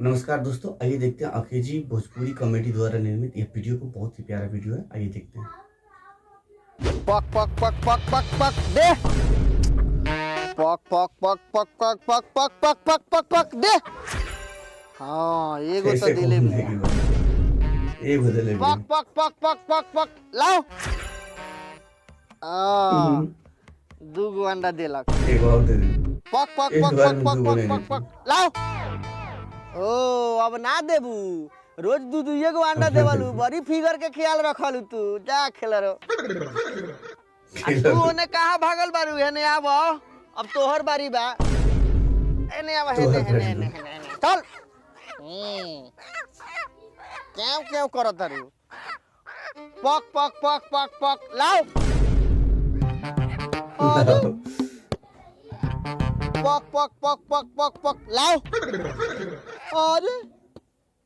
नमस्कार दोस्तों, आइए देखते हैं अखेजी भोजपुरी कॉमेडी द्वारा निर्मित यह वीडियो को। बहुत ही प्यारा वीडियो है, आइए देखते हैं। पक पक पक पक पक पक दे पक पक पक पक पक पक पक पक पक पक पक दे। हाँ एगो तो दिले में एक बदले में पक पक पक पक पक पक लाओ। दूगो अंडा देलक, एक और दे दे। पक पक पक पक पक पक पक पक लाओ। ओ अब ना देबू, रोज दूध एगो अंडा देवलू, बड़ी फिगर के ख्याल रखलू तू। जा खेल रो तू ओने कहाँ भागल बारू? हेने आव, अब तोहर बारी बा। एने आव, हेने हेने हेने चल। क्यों क्यों करत तारू? पक पक पक पक पक लाओ। पक पक पक पक पक पक लाओ।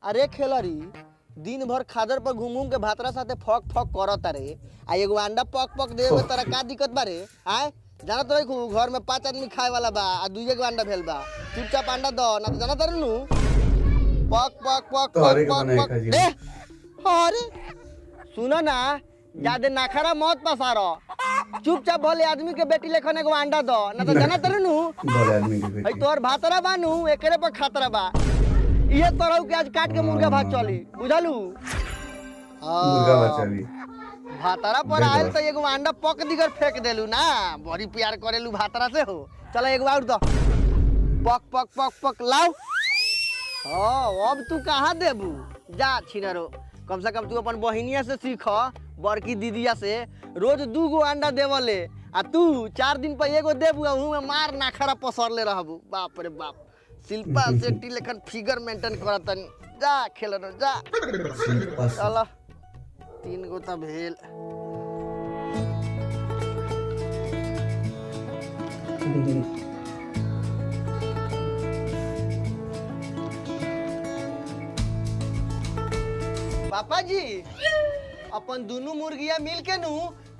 अरे खेलरी दिन भर खादर पर घूम घूम के भातरा साथे फक फक करत रे, आ एगो अंडा पक पक देवे तोरा का दिक्कत बारे? आय जाना तो घर में 5 आदमी खाए वाला बा, आ 2 अंडा भेल बा। चुपचाप अंडा दो ना तो जाना तर नु। पक पक पक पक पक पक दे। अरे सुनो ना, ज्यादा नखरा मत पसारो, चुपचाप भले आदमी के बेटी लेखन एगो अंडा दो ना तो जाना तर नु। भले आदमी के बेटी तोहर भातरा बानू, एकरे पर खतरा बा। ये तरह के आज काट के मुर्गा भात चली, बुझलू? मुर्गा भात चली। भातरा पर आयल तो एगो अंडा पक दिगर फेंक देलू ना। बड़ी प्यार करेलू भातरा से हो। चलो एगो और दो, पक पक पक पक लाओ। अब तू कहाँ देबू? जा छिनरो, कम से कम तू अपन बहिनिया से सीख, बड़की दीदिया से। रोज 2 अंडा देवले, आ तू 4 दिन पर एगो देबू, मुँह में मार नाखरा पसरले रहबू। बाप रे बाप, शिल्पा शेट्टी लेखन फिगर मेंटेन करतनी। जा खेल रो जा। चलो 3 गो तो भेल। पापा जी अपन दोनों मुर्गिया मिल के नु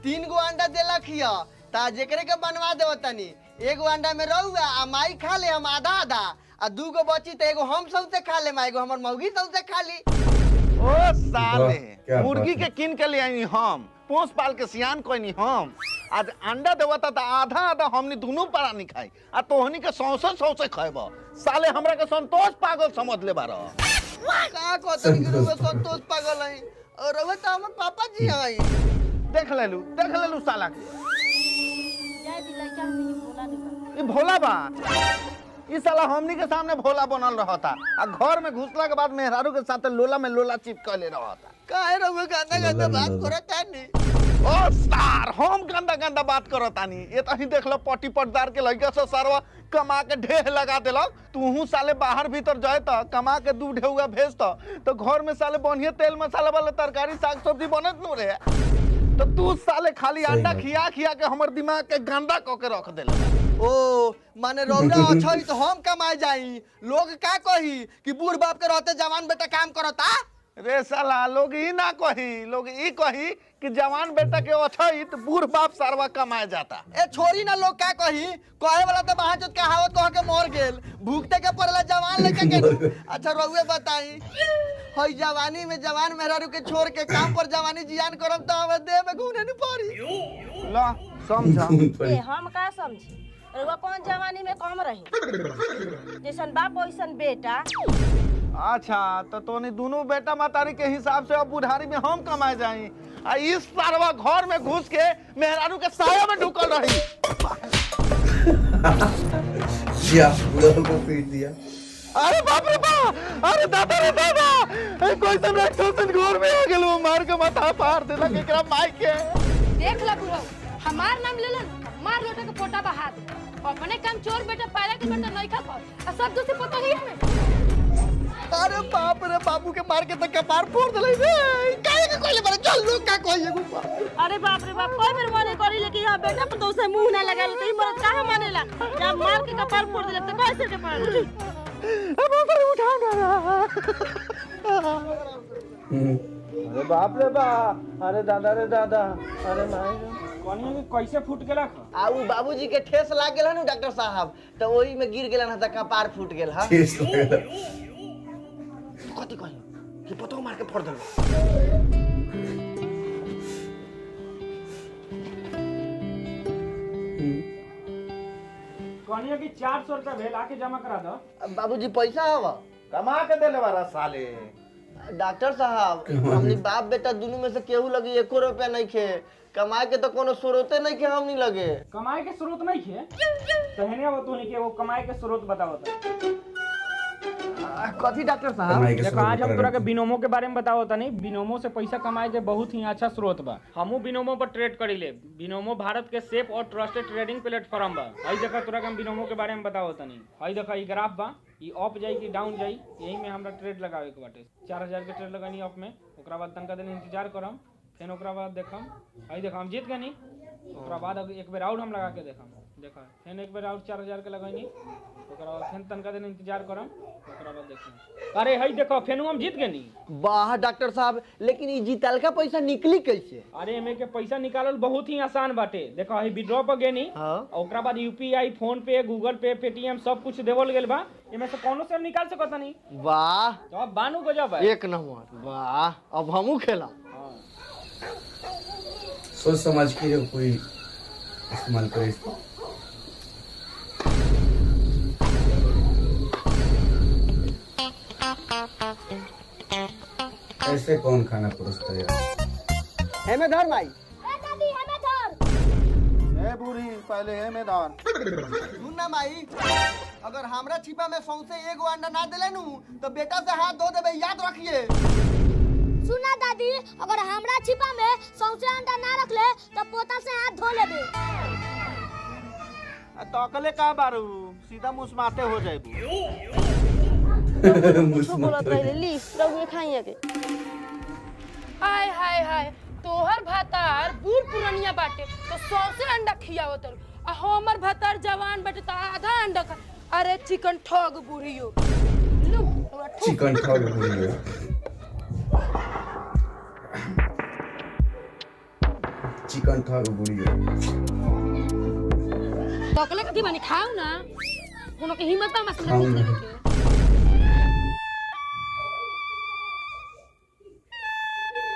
3 गो अंडा देलक हिया, ता जेकरे के बनवा देव तनी। एगो अंडा में रहुआ आ माई खा ले, हम आधा आधा, आ 2 गो बची तो एगो हम सबसे खा ले, एगो हमर मौगी सबसे खा ली। ओ साले, मुर्गी के किन के ले आई हम, पोस पाल के सियान कोई हम। आज अंडा देवता तो आधा आधा हमनी दोनों पारा नहीं खाई, आ तोहनी के सौसे खाएब। साले हमरा के संतोष पागल समझ ले बारा। का कहतनी कि रुआ संतोष पागल है, और रुआ तो हमर पापा जी है। देख लेलू साला के। ये भोला बा, ये साला हमनी के सामने भोला बनल रहता, आ घर में घुसला के बाद मेहरारू के साथ लोला में लोला चिपकले रहता। काहे रुआ गंदा बात करत है? ओ सार, हम गंदा बात करतानी। ये तही देख लो पट्टी पटदार के लड़का से सरवा कमा के ढेर लगा देलक। तूहू साले बाहर भीतर जाए तो कमा के 2 ढेउआ भेज तो घर में साले बढ़िया तेल मसाला वाला तरकारी साग सब्जी बनत नु रे। तो तू साले खाली अंडा खिया के हमर दिमाग के गंदा क के रख देले। ओ माने रौरा अच्छा ही तो हम कमाए जाई, लोग का कही कि बूढ़ बाप के रहते जवान बेटा काम करता? रे साला, लोग ई ना कही, लोग ई कही कि जवान बेटा के अच्छा ही तो बूढ़ बाप सारवा कमाए जाता। ए छोरी ना, लोग का कही, कहे वाला तो बाहर चोट कहावत कह के मर गेल, भूखते के पड़ला जवान लेके के। अच्छा रउए बताई, हई जवानी में जवान मेहरारू के छोड़ के काम पर जवानी जियान करब तो हमें देह में घूने नहीं पड़ी। ला समझा ए हम का समझी? रउआ कौन जवानी में कम रही? जैसन बाप वैसन बेटा। अच्छा तो तोनी दोनों बेटा मातारी के हिसाब से अब बुढ़ारी में हम कमाए जाई, आ इस सारवा घर में घुस के मेहरारू के साया में ढुकल रही। को पीट दिया। अरे बाप रे बाप, अरे दादा रे दादा, कोई सब राक्षसन घर में आ गेलो, मार के माथा फाड़ देलक एकरा माई के। देख ला बुढ़ऊ, हमार नाम लेलन, मार लोटे के पोटा बहा दे। अपने काम चोर बेटा पैदा के बेटा नहीं खा पाओ, आ सब दूसरे पोता ही हमें। अरे बाप रे, बाबू के मार के तो कपार फोड़ देले रे। काहे के कोइले बारे? चल लोग का कहिए गो। अरे बाप रे बाप, कोई मेरे माने करी ले कि हां बेटा पर तो से मुंह ना लगाल, तो ई मरद काहे मानेला? जब मार के कपार फोड़ देले तो कैसे के पार? अब ऊपर उठाओ ना। अरे बाप रे बाप, अरे दादा रे दादा, अरे माई कनिया के कैसे फूट गेला? आ उ बाबूजी के ठेस लाग गेल न डॉक्टर साहब, तो ओही में गिर गेलन त कपार फूट गेल। हां कथी कहियो कि पतो मार के फोड़ देलो। कहनिया कि 400 रुपया भेल आके जमा करा दो। बाबूजी पैसा हवा कमा के देले बारा साले। डॉक्टर साहब हमनी बाप बेटा दोनों में से केहू लगी 1 रुपया नहीं खे कमाए के तो कोनो स्रोते नहीं के हमनी लगे। कमाए के स्रोत नहीं खे कहने वो तो नहीं के वो कमाए के स्रोत बताओ तो। कथी डॉक्टर साहब? देखो आज हम तोरा के बिनोमो के बारे में बताओ तनी। बिनोमो से पैसा कमाए के बहुत ही अच्छा स्रोत बा। हमहू बिनोमो पर ट्रेड करी ले। बिनोमो भारत के सेफ और ट्रस्टेड ट्रेडिंग प्लेटफॉर्म बा। हई देखा तोरा के हम बिनोमो के बारे में बताओ तनी। हई देखा ई ग्राफ बा, ई अप जाई कि डाउन जाई, यही में हमरा ट्रेड लगावे के बाटे। 4000 के ट्रेड लगानी अप में, ओकरा बाद तनका दिन इंतजार करम, फिर ओकरा बाद देखम। हई देखा हम जीत गनी, ओकरा बाद अब एक बेर आउट हम लगा के देखम। देखा फिर एक बेर आउट 4000 के लगानी, ओकरा बाद फिर तनका दिन इंतजार करम, ओकरा बाद देखम। अरे हई देखो फिर हम जीत गनी। वाह डॉक्टर साहब, लेकिन ई जीतल का पैसा निकली कैसे? अरे एमे के पैसा निकालल बहुत ही आसान बाटे। देखो हई विड्रॉ पर गेनी, ओकरा बाद यूपीआई, फोन पे, गूगल पे, पेटीएम सब कुछ देवल गेल बा। एमे से कोनो से हम निकाल सकत नहीं। वाह तो अब बानू गजब है। 1 नंबर। वाह अब हमहू खेला। सोच समझ के जो कोई इस्तेमाल करे इसको। ऐसे कौन खाना परोसता है यार? हेमे धर माई। ए बूढ़ी पहले है मैदान। सुन ना माई, अगर हमरा छिपा में सौंसे 1 अंडा ना देले नु तो बेटा से हाथ धो देबे, याद रखिए। सुना दादी, अगर हमरा छिपा में सौंसे अंडा ना रखले तो पोता से हाथ धो लेबे। तकले का बारू सीधा मुस्माते हो जाए। बोलत रहे ली रउए खाइए के। हाय हाय हाय, तोहर भातार बूढ़ पुरानिया बाटे तो 100 से अंडा खियावत रहो, आ हमर भातार जवान बाटे तो आधा अंडा खा। अरे चिकन ठग बुढ़ियो। लो चिकन ठग बुढ़ियो। चिकन ठग बुढ़ियो। तकले कथी बनी खाऊ ना, कोनो के हिम्मत बा मसला खाऊ ना। के।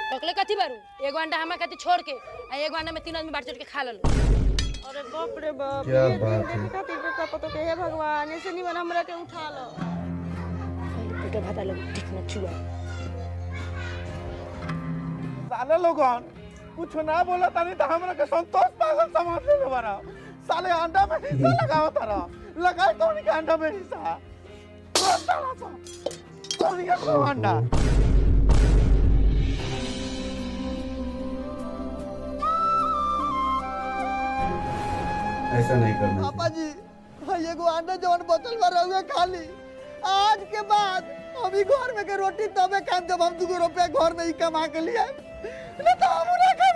तकले कथी बारू, 1 अंडा हमरा कथी छोड़ के आ 1 अंडा में 3 आदमी बांट के खा लेलो। अरे बाप रे बाप, क्या ये बात दिन है। देखा तीन का पतो के हे भगवान, ऐसे नहीं बना हमरा के उठा लो। बेटा भाता लोग ठीक न छुआ। साले लोगन कुछ ना बोला तानी तो हमरा के संतोष पागल समझ ले बारा। साले अंडा में हिस्सा लगाओ तारा, लगाए तो उनके अंडा में हिस्सा। साला सा तो ये को अंडा। ऐसा नहीं करना पापा जी, भाई 1 अंडा जवन बोतल में रहुए खाली। आज के बाद हम ही घर में के रोटी तबे खाएं जब हम 2 रुपया घर में ही कमा के लिए। नहीं तो हम ना खाएं।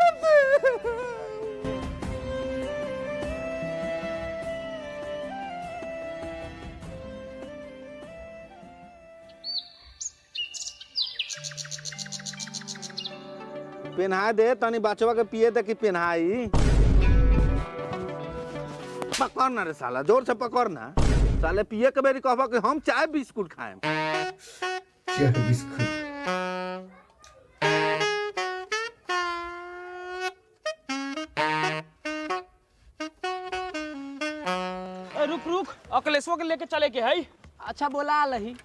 पेन्हा दे तनी बचवा के पिए दे कि पेन्हाई। पकड़ ना रे साला, जोर से पकड़ ना। साले पिए के बेरी कहबा कि हम चाय बिस्कुट खाएं। चाय बिस्कुट। रुक रुक, अकलेशवा के लेके चले के है। अच्छा बोला लही।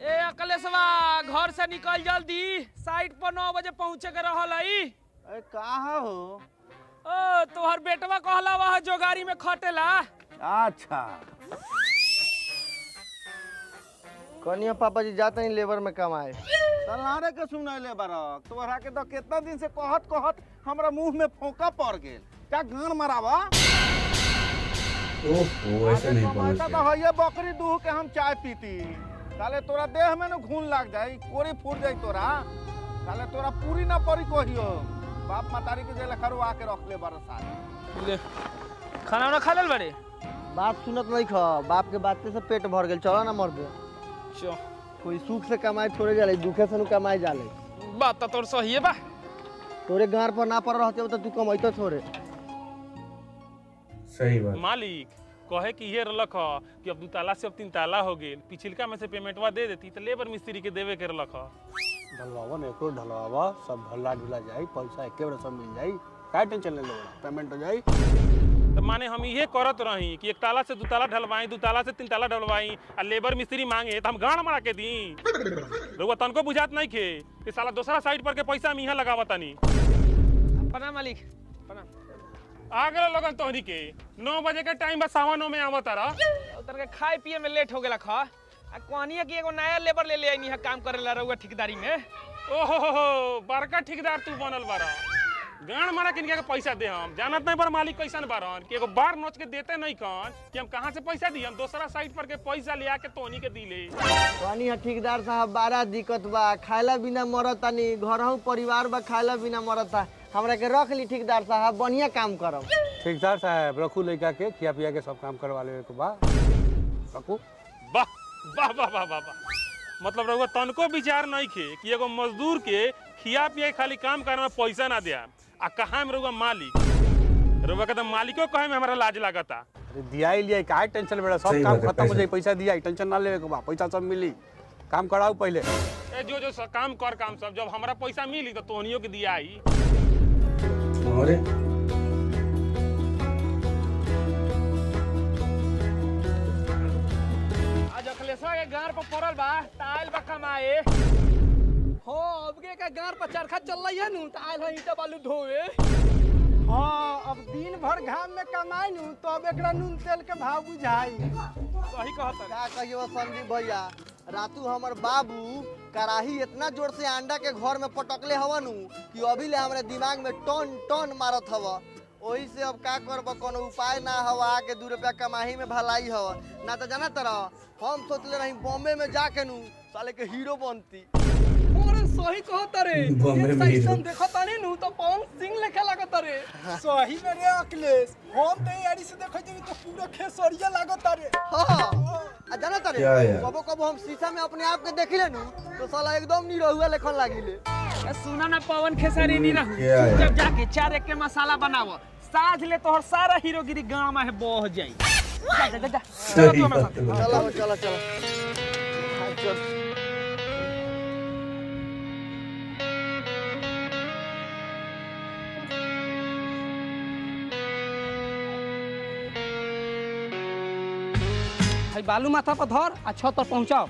ए अकलेशवा, घर से निकल जल्दी, साइट पर 9 बजे पहुँचे के रहल है। ए कहाँ हो? ओ तोहर बेटवा कहला वह जो गाड़ी में खटेला। अच्छा कनिया पापा जी जाते हैं लेबर में कमाए। सलारे के सुनैले बारक तोहरा के तो कितना दिन से कहत कहत हमरा मुंह में फोका पड़ गेल। क्या गान मरावा? ओहो, ऐसा नहीं बोलना तो चाहिए। है बकरी दूह के हम चाय पीती। साले तोरा देह में न खून लग जाई, कोरी फूट जाई तोरा। साले तोरा पूरी ना पड़ी कहियो। बाप मतारी के जेल खरो आके रख ले बार साले। खाना वाना खा लेल बड़े? बात सुनत नहीं खा, बाप के बातें से पेट भर गेल। चलो ना मर दे। चो कोई सुख से कमाए थोड़े जाले, दुखे से कमाए जाले। बात तो तोर सही है बा। तोरे घर पर ना पर रहते हो तो तू कमाइतो थोड़े। सही बात। मालिक कहे कि ये रलक ह कि अब 2 ताला से अब 3 ताला हो गेल, पिछिलका में से पेमेंटवा दे देती तो लेबर मिस्त्री के देवे के रलक ह। ढलवावा ने एको ढलवावा सब ढला ढुला जाई, पैसा एके बार सब मिल जाई, काय टेंशन ले लो, पेमेंट हो जाई। तो माने हम ये करत रही कि 1 ताला से 2 ताला ढलवाई, 2 ताला से 3 ताला ढलवाई, आ लेबर मिस्त्री मांगे तो हम गाड़ मारा के दी। रउआ तनको बुझात नहीं खे कि साला दूसरा साइड पर के पैसा हम यहाँ लगावतानी। प्रणाम मालिक, प्रणाम। आ गए लोगन तोहरी के 9 बजे के टाइम बस 9:15 में आवत रहा। उतर के खाए पिए में लेट हो गेला खा। आ कहनिया कि एगो नया लेबर ले आइनी है काम करेला रउआ ठेकेदारी में। ओहो हो बड़का ठेकेदार तू बनल बारा। गाड़ मारा किनके के पैसा दे हम जानत नहीं पर मालिक कैसन बारन कि एगो बार नोच के देते नहीं कन कि हम कहां से पैसा दी, हम दूसरा साइड पर के पैसा ले आके तोहनी के दिले। कहनी है ठेकेदार साहब बड़ा दिक्कत बा, खाइला बिना मरतानी, घरहू परिवार बा खाइला बिना मरता, हमरा के रख ली ठेकेदार साहब, बढ़िया काम करब। ठेकेदार साहब रखू लइका के खिया पिया के सब काम करवा लेवे के बा, रखू। वाह वाह वाह वाह वाह, मतलब रउआ तनको विचार नहीं खे कि एगो मजदूर के खिया पिया खाली काम करे में पैसा ना दिया, आ कहा में रउआ मालिक, रउआ के तो मालिको कहे में हमरा लाज लागता। अरे दिया ही लिया, काहे टेंशन बेड़ा, सब काम खत्म हो जाई, पैसा दिया, टेंशन ना लेवे के बा, पैसा सब मिली, काम कराओ पहले। ए जो काम कर काम सब, जब हमरा पैसा मिली तो तोहनियो के दिया आई। अरे आज अखलेशवा के गार पर पड़ल बा, ताइल बा कमाए। हो अब के गार पर चरखा चल रही है नु, ताइल है ईटा बालू ढोवे। हाँ अब दिन भर घाम में कमाई नु तो अब एकरा नून तेल के भाव बुझाई। सही कहत क्या कहियो संदीप भैया, रातू हमर बाबू कराही इतना जोर से अंडा के घर में पटकले हवा नु कि अभी ले हमारे दिमाग में टन टन मारत हवा। वही से अब का करब, कोनो उपाय ना हवा के 2 रुपया कमाही में भलाई हवा ना। तो जाना तरह हम सोचले रही बॉम्बे में जाके नु साले के हीरो बनती। अरे सही कहत रे, बॉम्बे में हीरो देखत तानी नु तो पवन सिंह लेखा लागत रे। सही में रे अखिलेश, हम तो यारी से देखै छी तो पूरा खेसरिया लागत रे। हां आ जाना तारे कबो कबो हम शीशा में अपने आप के देखिले नु तो साला एकदम निरहुआ लेखन लागिले। सुना ना पवन खेसारी नहीं रहू, जब जाके 4 एक के मसाला बनाव, साझ ले तोहर सारा हीरोगिरी गांव में बह जाई। जा जा जा चलो चलो चलो भाई बालू माथा पर धर आ छत पर पहुंचाओ।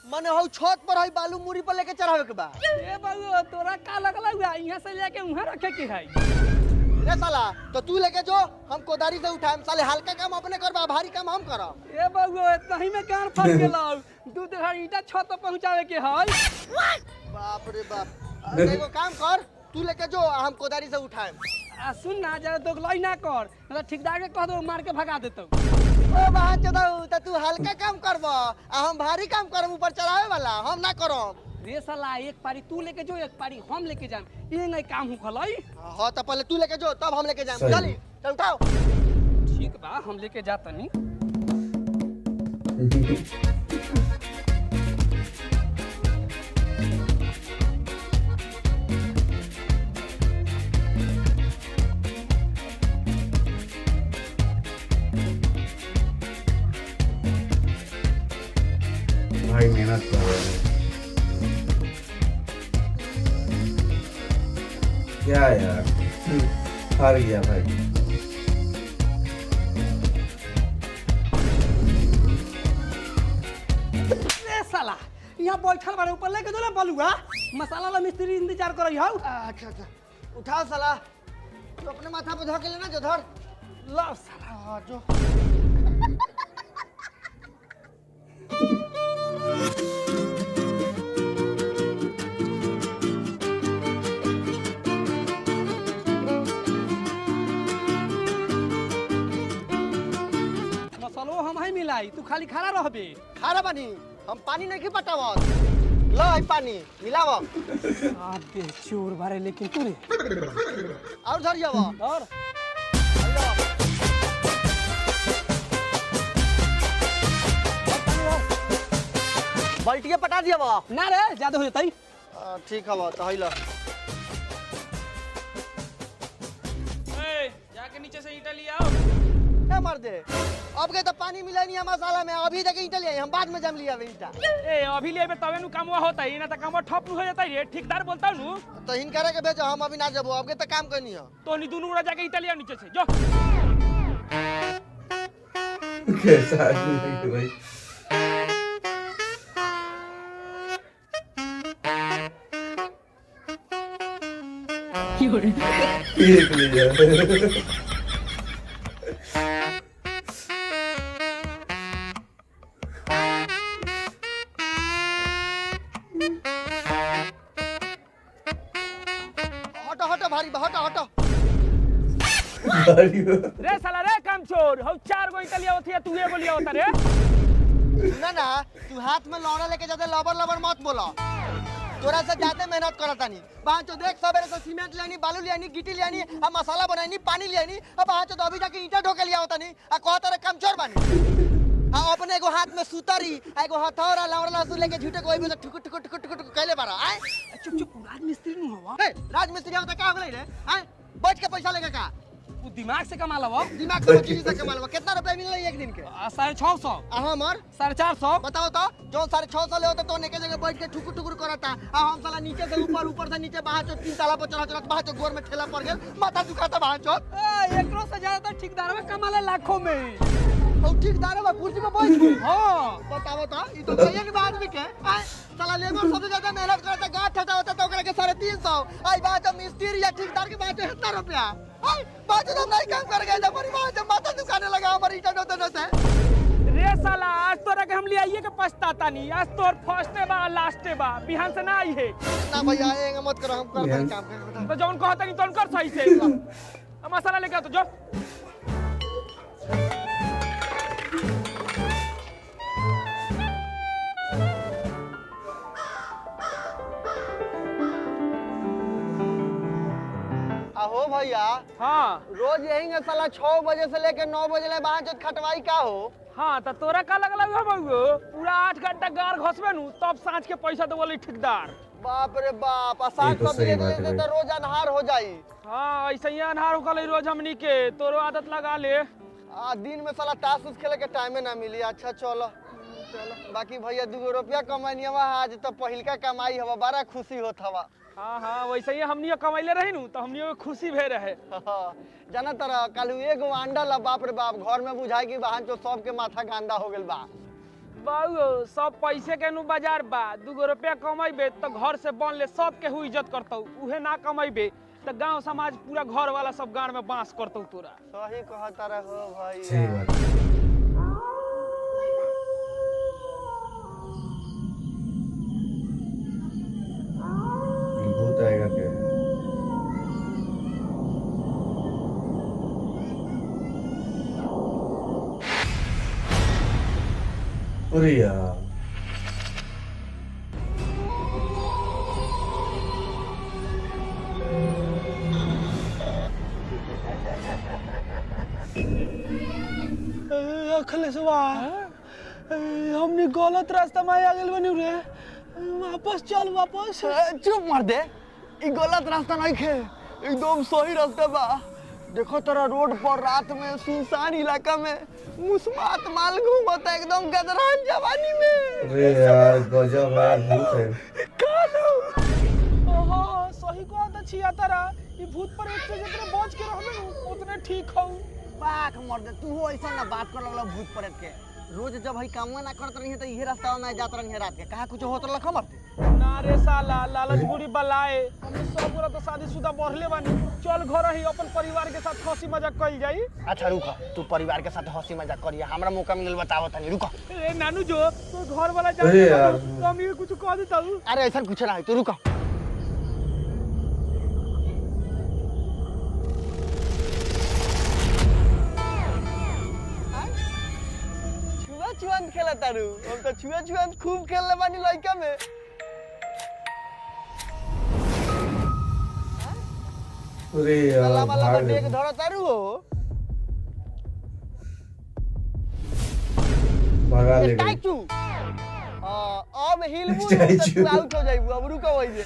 मने हौ छत पर है बालू मुरी पर लेके चढ़ावे के बा। ए बाबू तोरा का लगला हुआ यहां से लेके उहां रखे के है रे साला, तो तू लेके जो, हम कोदारी से उठाएम, साले हल्का काम अपने करबा, भारी काम हम करब। ए बाबू इतना ही में गान फट गेलौ, 2 धड़ ईटा छत पर पहुंचावे के है। बाप रे बाप, एगो काम कर, तू लेके जो, हम कोदारी से उठाएम। आ सुन ना जरा दोगलाई ना कर, मतलब ठेकेदार के कह दो मार के भगा देतौ। ओ बहान चदाऊ, त तू हल्का काम करबा आ हम भारी काम करब, ऊपर चढ़ावे वाला हम ना करब। रे साला एक पारी तू लेके जो, एक पारी हम लेके जाम, ये नहीं काम हो खलाई। हां त पहले तू लेके जो, तब हम लेके जाएम। चली चल उठाओ। ठीक बा, हम लेके जातनी। भाई मेहनत कर रहे हैं क्या यार, हार गया भाई। रे साला यहाँ बैठल बारे, ऊपर लेके जो ना बलुआ, मसाला ला मिस्त्री इंतजार कर रही हौ। अच्छा अच्छा उठाओ साला, तू अपने माथा पे धो के लेना, जो धर। ला साला हां जो मसालो हम ही मिलाई, तू खाली खड़ा रहबे। खारा पानी, हम पानी नहीं पटावत। लो है पानी मिलाव। आबे चोर बारे, लेकिन तू रे और धर जाव और बाल्टिया पटा दिया बा ना रे ज्यादा हो जतई। ठीक है बा, तो है लो। ए जाके नीचे से ईटा ले आओ। क्या मर दे अब के तो पानी मिला नहीं है मसाला में, अभी तक ईटा लिया हम बाद में जम लिया ईटा। ए अभी लेबे तबे नु कामवा होता है, ना त कामवा ठप हो जाता है। ठेकेदार बोलता नु तो हिन करे के भेजो, हम अभी ना जबो, अब के तो काम करनी है। तो नी दोनों उड़ा जाके ईटा लिया नीचे से जो। कैसा आदमी है भाई। एक लिया हटो हटो भारी हटो हटो। रे साला रे काम छोड़, हम 4 गो ईटा लिया होती है, तू एगो लिया होता रे। ना ना तू हाथ में लौड़ा लेके जाते लबर लबर मत बोला, तोरा से ज्यादा मेहनत करता नहीं। वहाँ तो देख सवेरे से सीमेंट लेनी, बालू लेनी, गिट्टी लेनी, अब मसाला बनानी, पानी लेनी, अब वहाँ तो अभी जाके ईटा ढोके लिया होता नहीं। आ कहता रे काम चोर बानी। हाँ अपने एगो हाथ में सुतरी, एगो हथौड़ा लौड़ा लहसुन लेके झूठे कोई भी ठुक ठुक ठुक ठुक ठुक कैले बारा। आए चुप चुप, राजमिस्त्री नु हवा। राजमिस्त्री होता क्या हो गई रे? आए बैठ के पैसा लेके का तू दिमाग से कमा लवा। दिमाग से चीज से कमा लवा। कितना रुपए मिले एक दिन के? 650। हाँ मर 450। बताओ तो जो 650 ले होता तो नेके जगह बैठ के ठुकुर ठुकुर करता। हम साला नीचे से ऊपर, ऊपर से नीचे, बाहर चो 3 ताला पर चढ़ा चढ़ा, बाहर चो गोर में ठेला पड़ गया, माथा दुखाता बाहर चो। एकरो से ज्यादा तो ठेकेदार में कमा ले लाखों में। और ठेकेदार में कुर्सी पे बैठ के हां बताओ तो ई तो कहिए के बाद में के साला लेबर सबसे ज्यादा मेहनत करता, गाठ ठटा होता तो ओकरा के 350। आई बात मिस्त्री या ठेकेदार के बात 70 रुपया। आई बात हम नहीं काम कर गए जब परिवार जब माथा दुखाने लगा हमारी ईटा ढोते ढोते। रे साला आज तोरा के हम ले आइए के पछताता नहीं, आज तोर फर्स्टे बा लास्टे बा, बिहान से ना आई है ना भैया एंगे मत करो, हम कर काम कर। तो जौन कहता नहीं तौन कर सही से। मसाला लेके आ तो जो। आहो भैया हाँ रोज यही साला 6 बजे से लेके 9 बजे ले बाहर जो खटवाई का हो। हाँ तो तोरा का लगल बउगो पूरा 8 घंटा गार घसबे नु तब सांझ के पैसा तो बोली ठेकेदार। बाप रे बाप, साग सब्जी लेते तो रोज अनहार हो जाई। हाँ ऐसे ही अनहार हो गई रोज हमनी के, तोरो आदत लगा ले। दिन में साला ताश उस खेले के टाइम ना मिली। अच्छा चलो बाकी भैया 2 रुपया कमाई हवा आज तो पहिलका कमाई हवा, बड़ा खुशी होत हवा। हाँ हाँ वैसे ही हमनी कमाइले रही नु तो हमनी खुशी भे रहे। जाना तरह कल एगो अंडा ला, बाप रे बाप, घर में बुझाई कि बहन जो सबके माथा गांदा हो गेल बा। बाबू सब पैसे के नु बाजार बा, 2 रुपया कमाइबे तो घर से बन ले, सबके हु इज्जत करतौ। उहे ना कमाइबे तो गांव समाज पूरा घर वाला सब गांव में बांस करतौ तोरा। सही कहता रहो भाई। सही बात। भूत आएगा क्या? अरे यार अखिलेशवा हमने गलत रास्ता में आ गेल बनी रे, वापस चल वापस। चुप मर दे, ई गलत रास्ता नहीं खे, एकदम सही रास्ता बा। देखो तेरा रोड पर रात में सुनसान इलाका में मुस्मात माल घूमता एकदम गदरान जवानी में। अरे यार गजब है, भूत है। हाँ सही कहता छिया तारा, ई भूत पर एक से जितना बच के रहबे उतने ठीक हो। पाक मर दे, तू हो ऐसा ना बात कर लगला भूत प्रेत के। रोज जब हई काम ना करत रही तो इहे रास्ता में जात रही रात के, कहा कुछ होत रहा मर दे ना रे साला, लालच बुरी बलाए। हम सब गोरा तो शादीशुदा बढ़ले बानी, चल घर ही अपन परिवार के साथ हंसी मजाक कइल जाई। अच्छा रुक, तू परिवार के साथ हंसी मजाक करिया, हमरा मौका मिलल बताओ तनी। रुक ए नानू जो तो घर वाला जाने तो हम ये कुछ कह देता हूं। अरे ऐसा कुछ ना है, तू रुक। छुआ खेला तारू, हम तो छुआ खूब खेलले बानी लइका में। अरे यार लंबा डेग धर तारू हो, भगा ले गई। स्टैचू। अब हिलबू तो आउट हो जाइबू। अब रुको वही जे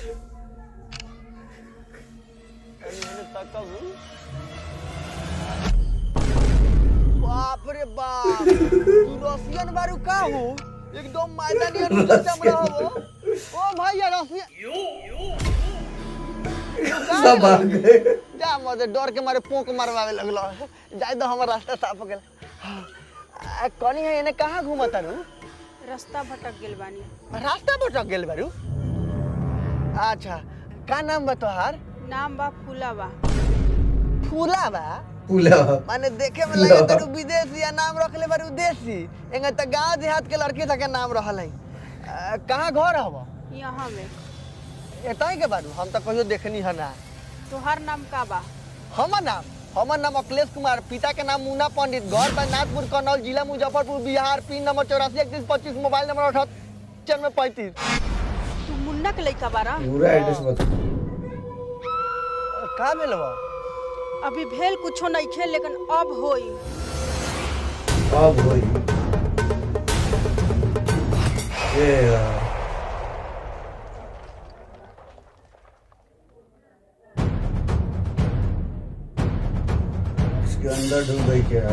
मैंने तकबू बाप रे बाप तू रसियन बारू का हो एकदम मैदानी अनुसार चमड़ा हो ओ भैया रसियन सब भाग गए। जा मजे डर के मारे पोंक मारवावे लगलो जाय दो हमर रास्ता साफ हो गेल कनी है इने कहां घुमता रू रास्ता भटक गेल बानी रास्ता भटक गेल बारू अच्छा का नाम बा तोहार नाम बा फूलाबा फूलाबा पुला माने देखे में लगे तो विदेशी या नाम रखले बारू देसी एंगे त गांव देहात के लड़के तक के नाम रहल है कहां घर हव यहाँ में एतई के बारू हम त कहियो देखनी है ना तोहार नाम का बा हमर नाम अखिलेश कुमार पिता के नाम मुन्ना पंडित घर नाथपुर कन्नौज जिला Muzaffarpur Bihar pin number 843125 mobile number 7835 तू मुन्ना के लइका बारा पूरा एड्रेस बता। का भेलवा अभी भेल कुछो नहीं खेल लेकिन अब होई अब होई ये यार इसके अंदर ढूंढ गई क्या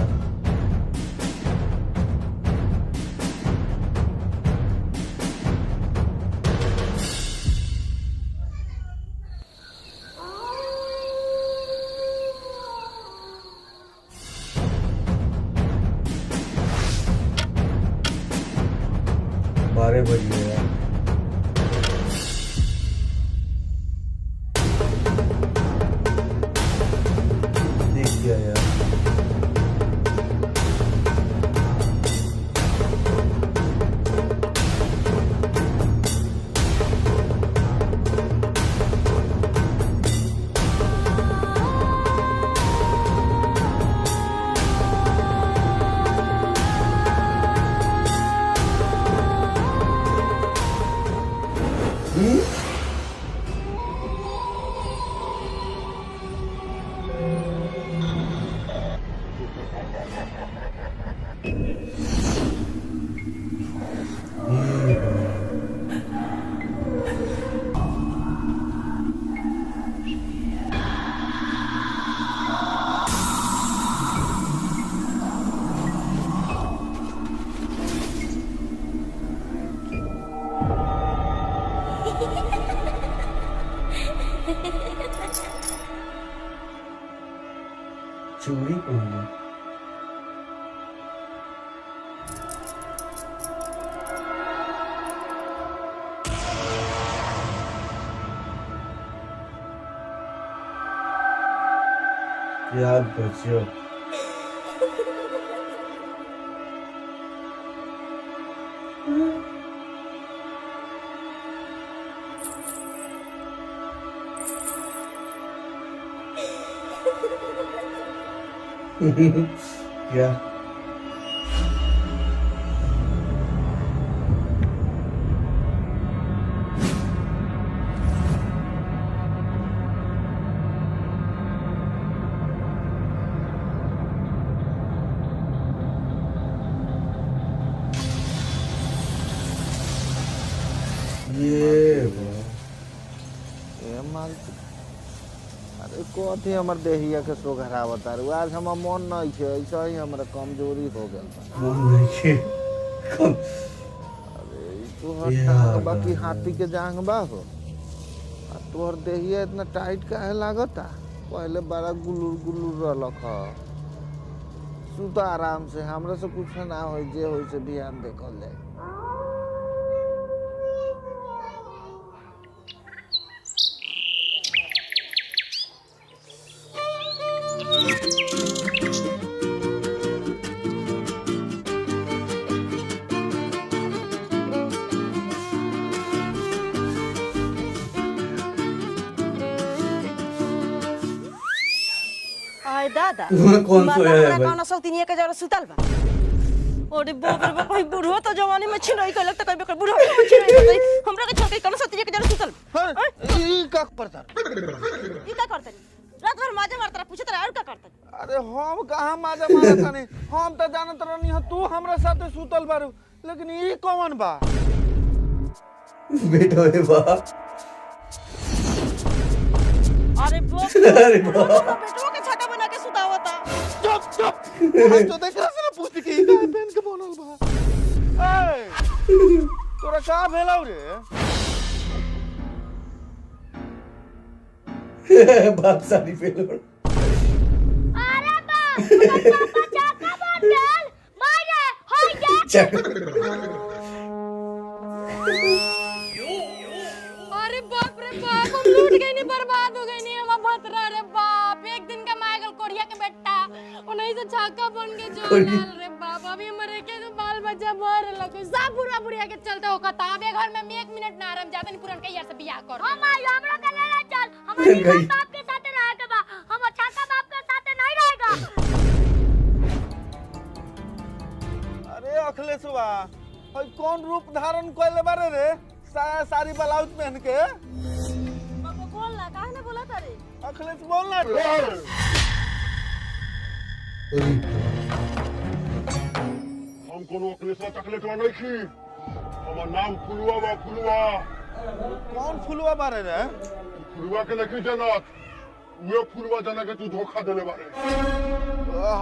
बारह बज गए यार देख लिया यार चूड़ी पहनी याद बच्चों क्या अरे कथी हमर देहिया के सोघरा बता आज हमर मन नहीं है ऐसा ही हमरा कमजोरी हो गल मन नहीं के अरे तो हटा बाकी हाथी के जांग बा हो तोहर देहिया इतना टाइट काहे लागता पहले बड़ा गुलुर गुलुर रहलक ह सुता आराम से हमरा से कुछ ना हो जे हो से ध्यान देखल जाए आय दादा कौन सोया है भाई कौन सौतिनिया के जरा सुतल बा ओरे बाप रे बाप भाई बुढ़ो तो जवानी में छिनई कलक त कहबे कर बुढ़ो में छिनई करतई हमरा के छोके कौन सौतिनिया के जरा सुतल ई का पड़ता ई का करतनी रात भर माजे मारत रहा पूछत रहा और का करतनी अरे हम कहां माजा मारत नहीं हम त जानत रहनी ह तू हमरा साथे सुतल बारू लेकिन ई कौन बा बेटो रे बा अरे बाप अरे बाप बेटो के छाता बना के सुतावता चुप चुप तो देख रहा ना पूछ के ई का पेन के बनल बा। ए तोरा का भेलौ रे? बाप सारी फेल हो। अरे बाप पापा चाका बन गेल मारे होय गे। अरे बाप रे बाप, हम लूट गए नहीं, बर्बाद हो गए नहीं हम भतरा रे बाप। एक दिन का माइकल कोरिया के बेटा उन्हीं से छक्का बन के जो लाल रे बाप। अभी हमारे के बाल बच्चा भर लगे सब बुरा बुढ़िया के चलते हो कताबे घर में मैं 1 मिनट ना आराम जाते नहीं पुरन के यार से बियाह कर। हम आई हमरा के ले चल, हमारे बाप के साथ रहे के बा, हम छक्का बाप के साथ नहीं रहेगा। अरे अखिलेशवा भाई कौन रूप धारण कइले बारे रे? साया साड़ी ब्लाउज पहन के। बाबा बोल ना, काहे ना बोला तारे? अखिलेश बोल ना रे। हम कोनो अखिलेश चॉकलेट नहीं खी, हमर नाम फुलवा बा। फुलवा कौन फुलवा बारे रे? फुलवा के नहीं जानत, वो फुलवा जाना के तू धोखा देले बारे।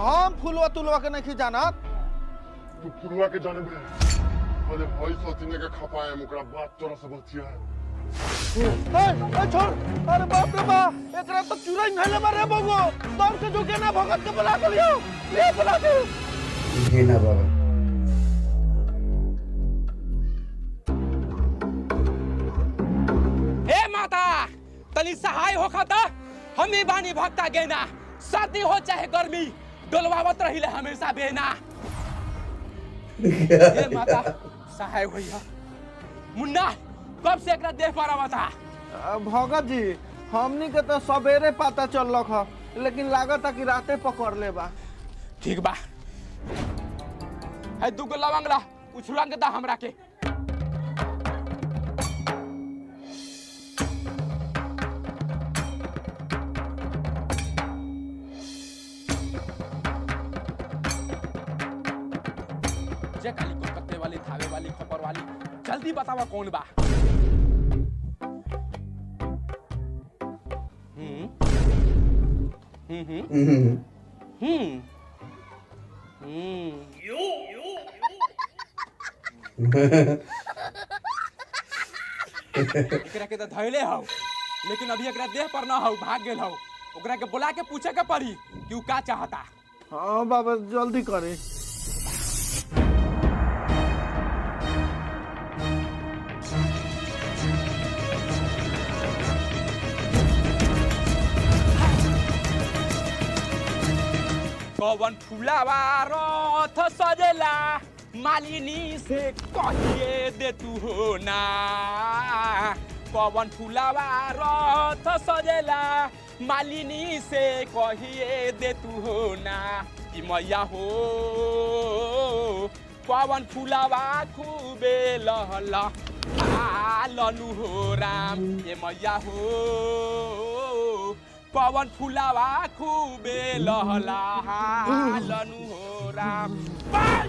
हम फुलवा तुलवा के नहीं जानत। तू फुलवा के जाने में अरे भाई सोचने के खपाए मुकरा बात तोरा से बचिया है। ए छोड़, अरे बाप रे बाप, एकरा तो चुराई नहले मारे बगो। दौड़ के जो के ना भगत के बुला के लियो, ले बुला के। ये ना बाबा। हे माता तनी सहाय होखा त हम ही बानी भक्ता गेना। सर्दी हो चाहे गर्मी डोलवावत रहिले हमेशा बेना। हे माता सहाय होइया। मुन्ना कब से एकरा देख पा रहा था? भगत जी हमनी के तो सवेरे पता चललक ह, लेकिन लागत कि राते पकड़ ले बा। ठीक बा, है दुगो लवंगला उछुला के दा हमरा के। जे काली कोलकाते वाली, थावे वाली, खपर वाली, जल्दी बतावा कौन बा? एकरा के तो धैले हौ, लेकिन अभी एकरा देह पर ना हौ, भाग गेल हौ। ओकरा के बुला के पूछे के पड़ी कि उ का चाहता। हाँ बाबा जल्दी करे। कौन फूलावा रथ सजेला मालिनी से कहिए दे तू हो ना। कौन फूलावा रथ सजेला मालिनी से कहिए दे तू हो ना। कि मैया हो पवन फूलावा खूबे लहला लनु हो राम। ये मैया हो पवन फुलावा खूबे लहला लनु हो राम।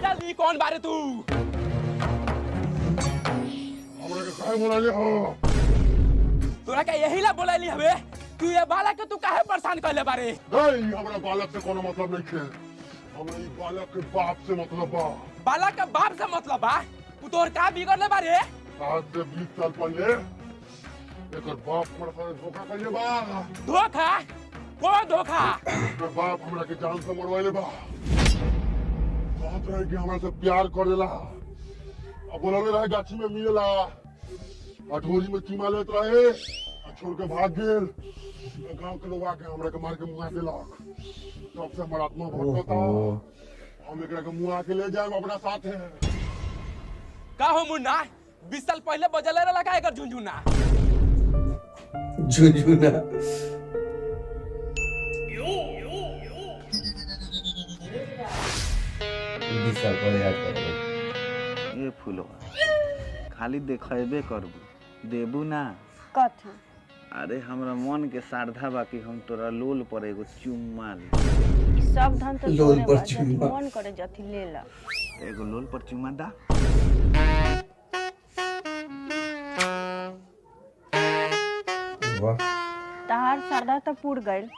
जल्दी कौन बारे तू? हमरा के काहे बोलाले हो? तोरा के यही ला बोलाली हवे? तू ये बालक के तू काहे परेशान करले बारे? नहीं हमरा बालक से कोनो मतलब नहीं है, हमरा ई बालक के बाप से मतलब बा। बालक के बाप से मतलब बा? तू तोर का बिगड़ले बारे? आज से 20 साल पहले एकर बाप हमरा साथे धोखा कइले बा। धोखा? कौन धोखा? एकर बाप हमरा के जान से मरवाइले बा। कहत रहे कि हमरा से प्यार करेला, अब बोलले रहे गाछी में मिलेला, अठोरी में चुमा लेत रहे, छोड़ के भाग गेल। गांव के लोग आके हमरा के मार के मुआ देलक। तब से हमारा आत्मा भटकता, हम एकरा के मुआ के ले जाएब अपना साथे। का हो मुन्ना 20 साल पहले बजले रहला का एकर झुनझुना? झुनझुना 20 साल पहले याद कर। ये फूलो खाली देखेबे करबू, देबू ना। कथी? अरे हमरा मन के श्रद्धा बा कि हम तोरा लोल पर एगो चुम्मा ले। सब धन तो लोल तोरे पर बा, जथी चुम्मा। मन करे जथी ले ला। एगो लोल पर चुम्मा दा। वाह तहार सरदा तो पूर गइल,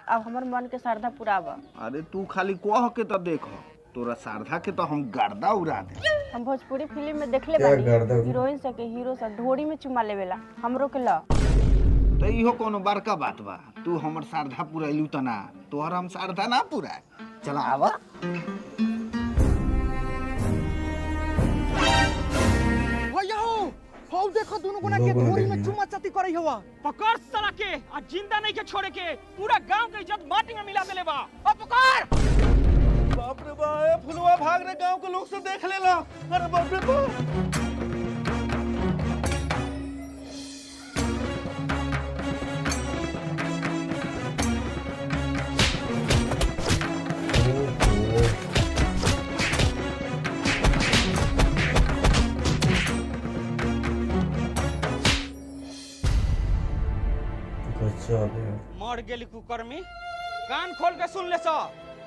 अब हमर मन के श्रद्धा पुरावा। अरे तू खाली कह के तो देख, तोरा श्रद्धा के तो हम गर्दा उड़ा दे। हम भोजपुरी फिल्म में देखले बानी हीरोइन से के हीरो से ढोरी में चुमा लेवेला, हमरो के ला। तो इहो कोनो बड़का बात बा, तू हमर श्रद्धा पुरैलू त ना, तोहर हम श्रद्धा ना पुराए। चला आवा। हौ देखो दोनों गुना के धोरी में चुम्मा चाटी करई हवा। पकड़ साला के, आ जिंदा नहीं के छोड़े के, पूरा गांव के इज्जत माटी में मिला देले बा। अब पकड़। बाप रे बाप, फुलवा भाग रे, गांव के लोग से देख लेला। अरे बाप रे बाप। मर गेली कुकर्मी। कान खोल के सुन ले सा,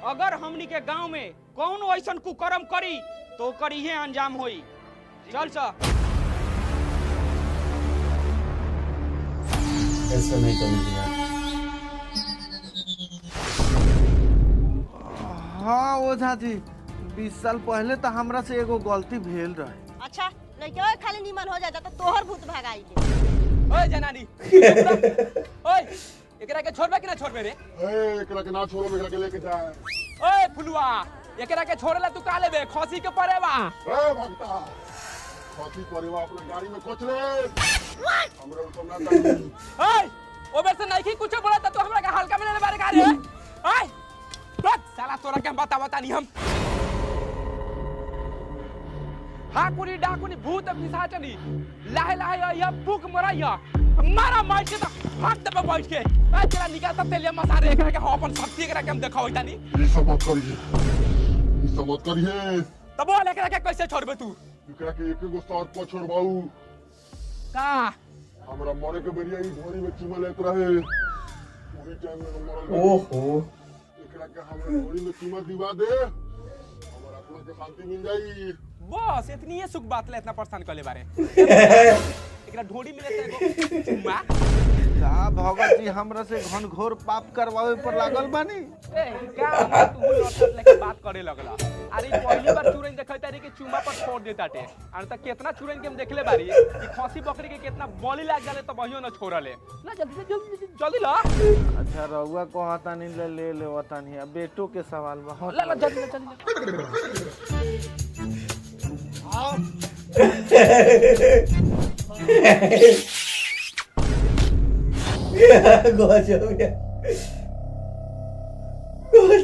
अगर हमनी के गांव में कौन ऐसन कुकर्म करी तो ओकर इहे अंजाम होई। चल सा। ऐसा नहीं करूँगी। हाँ ओझा जी, 20 साल पहले तो हमरा से एगो गलती भेल रहे। अच्छा लइका खाली निमन हो जाता तो तोहर भूत भगाई के। ओए जनानी, ओए एकरा के छोड़बे कि ना छोड़बे रे? एकरा के ना छोड़ो, एकरा के लेके जाए। ओए फुलवा, एकरा के छोड़ला तू का लेबे? खसी के परेवा। ए भक्ता, खसी परेवा अपने गाड़ी में कोच ले। हमरा ऊपर ना ताई। ओए ओबे से नहीं कुछ बोला त तू हमरा के हल्का में ले बारे का रे? ओए बस साला तोरा के बता नहीं हम। हाकुनी डाकुनी भूत पिशाचनी लाहे लाहे या फूक मराइया मारा मार के हाथ पे बैठ के आ चला निकाल तब तेलिया मसा रे एकरा के हो अपन शक्ति एकरा के हम देखाओ तानी। ये सब मत करिए। तब बोल एकरा के कैसे छोड़बे तू? एकरा के एक गो सौर पर छोड़बाऊ का हमरा मरे के बेरिया ई धोरी में चुमा लेत रहे, पूरी टाइम में मरल। ओहो, एकरा के हमरा धोरी में चुमा दिवा दे, हमरा आत्मा के शांति मिल जाई। बस इतनी सुख बात ले, इतना परेशान कर ले बारे। एकरा ढोड़ी मिले त एगो चुम्मा। का भगत जी हमरा से घनघोर पाप करवावे पर लागल बानी। ए का तू लटक लेके बात करे लगला। अरे पहली बार चुरैन देखै तारी के चुम्मा पर छोड़ देताटे। अन त कितना चुरैन के हम देखले बारी कि खसी बकरी के कितना बलि लाग जाले त बहियो न छोड़ले। ना जल्दी ला। अच्छा रउआ कहता नहीं ले लेवता नहीं, अब बेटो के सवाल बा। ला जल्दी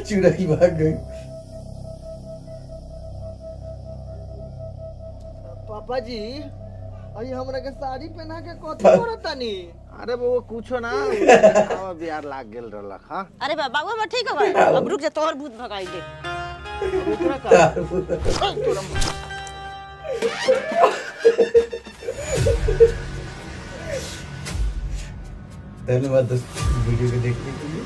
चूड़ा की भाग गई। पापा जी अई हमरा के साड़ी पहना के कथि करतानी? अरे वो कुछो ना, बियार लाग गेल रहलक। हां अरे बाबू हम ठीक है, अब रुक जा तोहर भूत भगाई दे। धन्यवाद दोस्तों वीडियो को देखने के लिए।